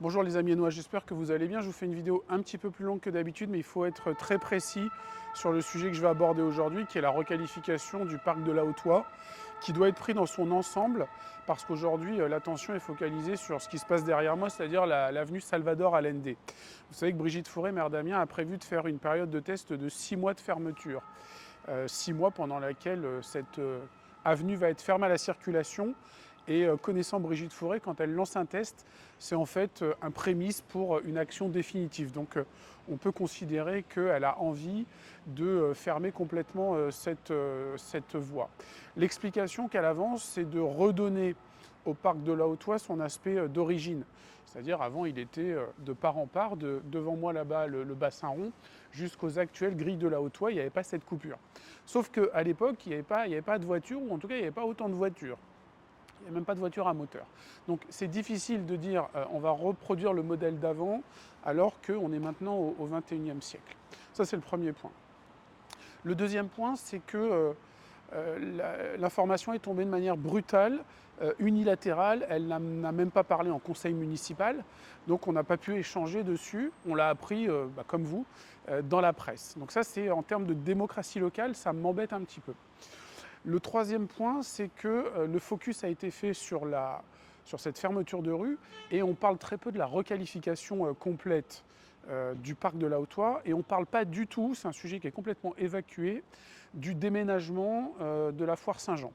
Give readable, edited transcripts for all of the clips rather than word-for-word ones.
Bonjour les amis Noix, j'espère que vous allez bien. Je vous fais une vidéo un petit peu plus longue que d'habitude, mais il faut être très précis sur le sujet que je vais aborder aujourd'hui, qui est la requalification du parc de la Haute-Oie, qui doit être pris dans son ensemble, parce qu'aujourd'hui, l'attention est focalisée sur ce qui se passe derrière moi, c'est-à-dire l'avenue Salvador Allende. Vous savez que Brigitte Fourré, maire d'Amiens, a prévu de faire une période de test de 6 mois de fermeture. 6 mois pendant laquelle cette avenue va être fermée à la circulation. Et connaissant Brigitte Fourré, quand elle lance un test, c'est en fait un prémisse pour une action définitive. Donc on peut considérer qu'elle a envie de fermer complètement cette voie. L'explication qu'elle avance, c'est de redonner au parc de la Haute-Oie son aspect d'origine. C'est-à-dire avant, il était de part en part, devant moi là-bas, le bassin rond, jusqu'aux actuelles grilles de la Haute-Oie, il n'y avait pas cette coupure. Sauf qu'à l'époque, il n'y avait pas de voiture, ou en tout cas, il n'y avait pas autant de voitures. Il n'y a même pas de voiture à moteur. Donc c'est difficile de dire on va reproduire le modèle d'avant alors qu'on est maintenant au XXIe siècle. Ça c'est le premier point. Le deuxième point, c'est que l'information est tombée de manière brutale, unilatérale. Elle n'a même pas parlé en conseil municipal, donc on n'a pas pu échanger dessus. On l'a appris, comme vous, dans la presse. Donc ça, c'est en termes de démocratie locale, ça m'embête un petit peu. Le troisième point, c'est que le focus a été fait sur cette fermeture de rue et on parle très peu de la requalification complète du parc de la Haute-Oie et on ne parle pas du tout, c'est un sujet qui est complètement évacué, du déménagement de la foire Saint-Jean.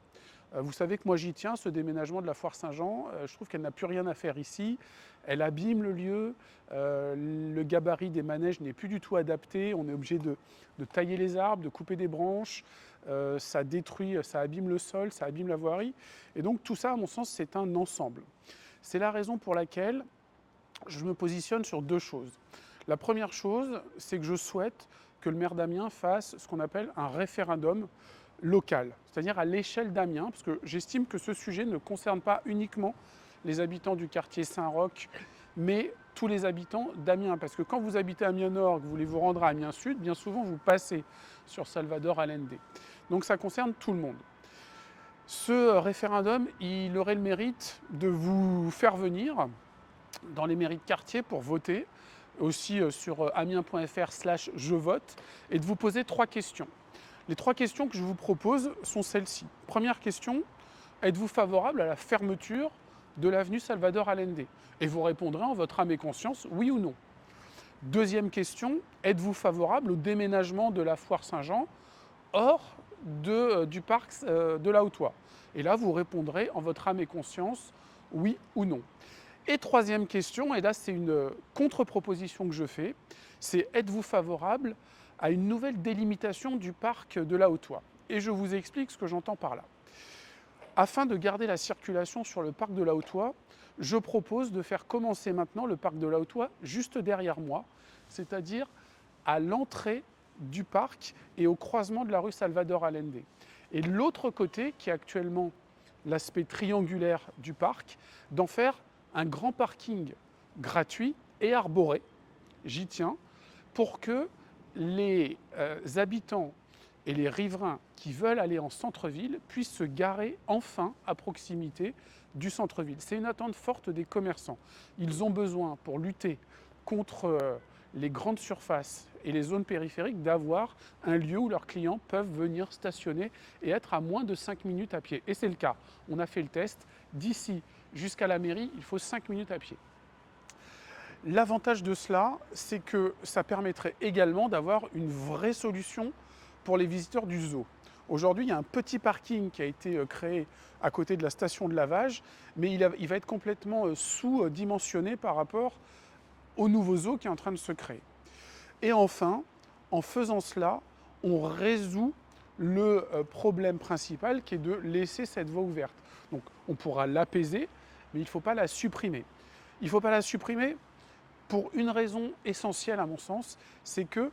Vous savez que moi j'y tiens, ce déménagement de la foire Saint-Jean, je trouve qu'elle n'a plus rien à faire ici, elle abîme le lieu, le gabarit des manèges n'est plus du tout adapté, on est obligé de tailler les arbres, de couper des branches, ça détruit, ça abîme le sol, ça abîme la voirie, et donc tout ça à mon sens c'est un ensemble. C'est la raison pour laquelle je me positionne sur deux choses. La première chose, c'est que je souhaite que le maire d'Amiens fasse ce qu'on appelle un référendum local, c'est-à-dire à l'échelle d'Amiens, parce que j'estime que ce sujet ne concerne pas uniquement les habitants du quartier Saint-Roch, mais tous les habitants d'Amiens. Parce que quand vous habitez à Amiens Nord, que vous voulez vous rendre à Amiens Sud, bien souvent vous passez sur Salvador Allende. Donc ça concerne tout le monde. Ce référendum, il aurait le mérite de vous faire venir dans les mairies de quartier pour voter, aussi sur amiens.fr/je vote, et de vous poser trois questions. Les trois questions que je vous propose sont celles-ci. Première question, êtes-vous favorable à la fermeture de l'avenue Salvador Allende? Et vous répondrez en votre âme et conscience, oui ou non. Deuxième question, êtes-vous favorable au déménagement de la foire Saint-Jean hors du parc de la Haute-Oie? Et là, vous répondrez en votre âme et conscience, oui ou non. Et troisième question, et là c'est une contre-proposition que je fais, c'est êtes-vous favorable à une nouvelle délimitation du parc de la Haute-Oie? Et je vous explique ce que j'entends par là. Afin de garder la circulation sur le parc de la Haute-Oie, je propose de faire commencer maintenant le parc de la Haute-Oie juste derrière moi, c'est-à-dire à l'entrée du parc et au croisement de la rue Salvador Allende. Et de l'autre côté, qui est actuellement l'aspect triangulaire du parc, d'en faire un grand parking gratuit et arboré, j'y tiens, pour que les habitants et les riverains qui veulent aller en centre-ville puissent se garer enfin à proximité du centre-ville. C'est une attente forte des commerçants. Ils ont besoin, pour lutter contre les grandes surfaces et les zones périphériques, d'avoir un lieu où leurs clients peuvent venir stationner et être à moins de 5 minutes à pied. Et c'est le cas. On a fait le test. D'ici jusqu'à la mairie, il faut 5 minutes à pied. L'avantage de cela, c'est que ça permettrait également d'avoir une vraie solution pour les visiteurs du zoo. Aujourd'hui, il y a un petit parking qui a été créé à côté de la station de lavage, mais il va être complètement sous-dimensionné par rapport au nouveau zoo qui est en train de se créer. Et enfin, en faisant cela, on résout le problème principal qui est de laisser cette voie ouverte. Donc on pourra l'apaiser, mais il ne faut pas la supprimer. Il ne faut pas la supprimer pour une raison essentielle à mon sens, c'est que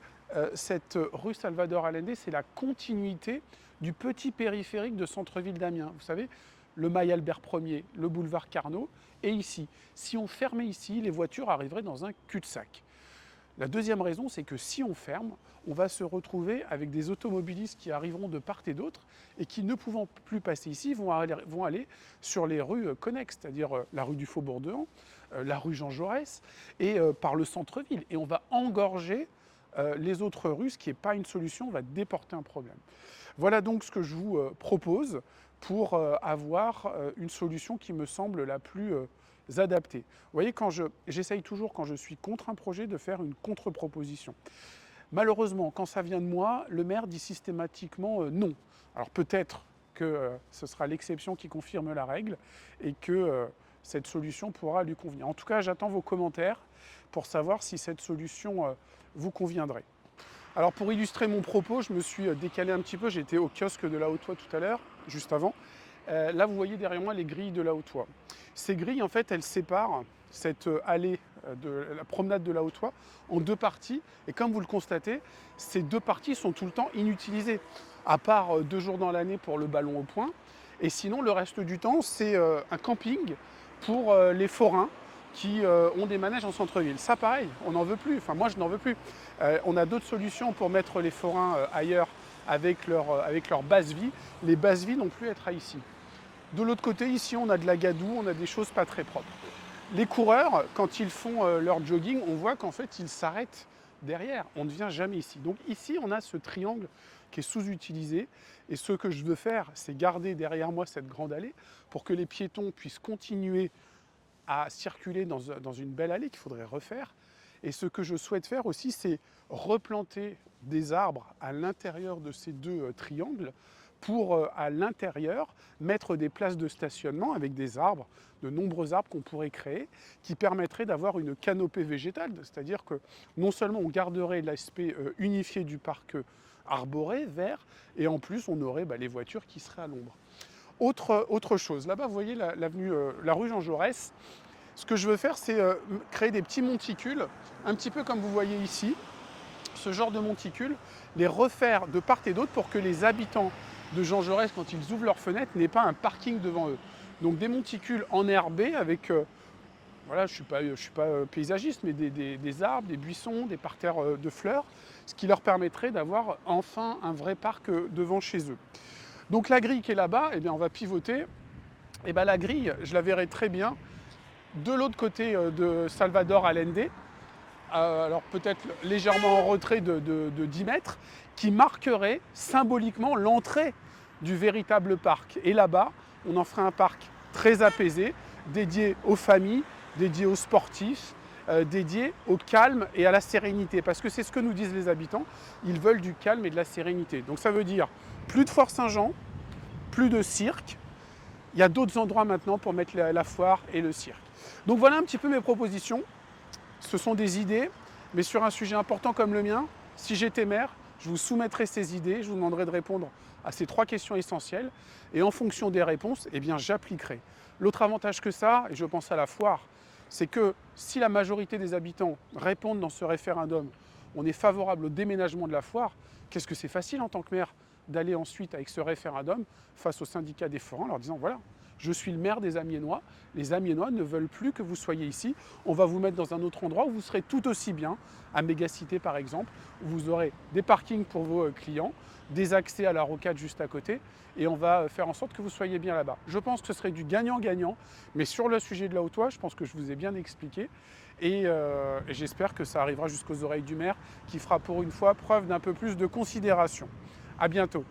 cette rue Salvador Allende, c'est la continuité du petit périphérique de centre-ville d'Amiens. Vous savez, le Mail Albert Ier, le boulevard Carnot, et ici. Si on fermait ici, les voitures arriveraient dans un cul-de-sac. La deuxième raison, c'est que si on ferme, on va se retrouver avec des automobilistes qui arriveront de part et d'autre et qui, ne pouvant plus passer ici, vont aller sur les rues connexes, c'est-à-dire la rue du Faubourg-de-Han, la rue Jean Jaurès et par le centre-ville. Et on va engorger les autres rues, ce qui n'est pas une solution, on va déporter un problème. Voilà donc ce que je vous propose pour avoir une solution qui me semble la plus adaptée. Vous voyez, j'essaye toujours, quand je suis contre un projet, de faire une contre-proposition. Malheureusement, quand ça vient de moi, le maire dit systématiquement non. Alors peut-être que ce sera l'exception qui confirme la règle et que cette solution pourra lui convenir. En tout cas, j'attends vos commentaires pour savoir si cette solution vous conviendrait. Alors pour illustrer mon propos, je me suis décalé un petit peu, j'étais au kiosque de la Haute-Oie tout à l'heure, juste avant. Là, vous voyez derrière moi les grilles de la Haute-Oie. Ces grilles, en fait, elles séparent cette allée de la promenade de la Haute-Oie en deux parties. Et comme vous le constatez, ces deux parties sont tout le temps inutilisées, à part 2 jours dans l'année pour le ballon au poing. Et sinon, le reste du temps, c'est un camping pour les forains qui ont des manèges en centre-ville. Ça, pareil, on n'en veut plus. Enfin, moi, je n'en veux plus. On a d'autres solutions pour mettre les forains ailleurs avec leur base vie. Les bases vie n'ont plus à être ici. De l'autre côté, ici, on a de la gadoue, on a des choses pas très propres. Les coureurs, quand ils font leur jogging, on voit qu'en fait, ils s'arrêtent derrière. On ne vient jamais ici. Donc ici, on a ce triangle qui est sous-utilisé. Et ce que je veux faire, c'est garder derrière moi cette grande allée pour que les piétons puissent continuer à circuler dans une belle allée qu'il faudrait refaire. Et ce que je souhaite faire aussi, c'est replanter des arbres à l'intérieur de ces deux triangles pour, à l'intérieur, mettre des places de stationnement avec des arbres, de nombreux arbres qu'on pourrait créer, qui permettraient d'avoir une canopée végétale. C'est-à-dire que non seulement on garderait l'aspect unifié du parc arboré, vert, et en plus on aurait les voitures qui seraient à l'ombre. Autre chose, là-bas vous voyez la rue Jean Jaurès. Ce que je veux faire, c'est créer des petits monticules, un petit peu comme vous voyez ici, ce genre de monticules, les refaire de part et d'autre pour que les habitants de Jean Jaurès, quand ils ouvrent leurs fenêtres, n'aient pas un parking devant eux. Donc des monticules enherbés avec, voilà, je ne suis pas paysagiste, mais des arbres, des buissons, des parterres de fleurs, ce qui leur permettrait d'avoir enfin un vrai parc devant chez eux. Donc la grille qui est là-bas, eh bien, on va pivoter. Et bien, la grille, je la verrai très bien de l'autre côté de Salvador Allende, alors peut-être légèrement en retrait de 10 mètres, qui marquerait symboliquement l'entrée du véritable parc. Et là-bas, on en ferait un parc très apaisé, dédié aux familles, dédié aux sportifs, dédié au calme et à la sérénité. Parce que c'est ce que nous disent les habitants, ils veulent du calme et de la sérénité. Donc ça veut dire plus de Fort Saint-Jean, plus de cirque. Il y a d'autres endroits maintenant pour mettre la foire et le cirque. Donc voilà un petit peu mes propositions. Ce sont des idées, mais sur un sujet important comme le mien, si j'étais maire, je vous soumettrai ces idées, je vous demanderai de répondre à ces 3 questions essentielles, et en fonction des réponses, eh bien, j'appliquerai. L'autre avantage que ça, et je pense à la foire, c'est que si la majorité des habitants répondent dans ce référendum, on est favorable au déménagement de la foire, qu'est-ce que c'est facile en tant que maire d'aller ensuite avec ce référendum face au syndicat des forains en leur disant voilà, je suis le maire des Amiénois, les Amiénois ne veulent plus que vous soyez ici, on va vous mettre dans un autre endroit où vous serez tout aussi bien, à Mégacité par exemple, où vous aurez des parkings pour vos clients, des accès à la rocade juste à côté, et on va faire en sorte que vous soyez bien là-bas. Je pense que ce serait du gagnant-gagnant, mais sur le sujet de la Haute-Oie, je pense que je vous ai bien expliqué, et j'espère que ça arrivera jusqu'aux oreilles du maire, qui fera pour une fois preuve d'un peu plus de considération. À bientôt.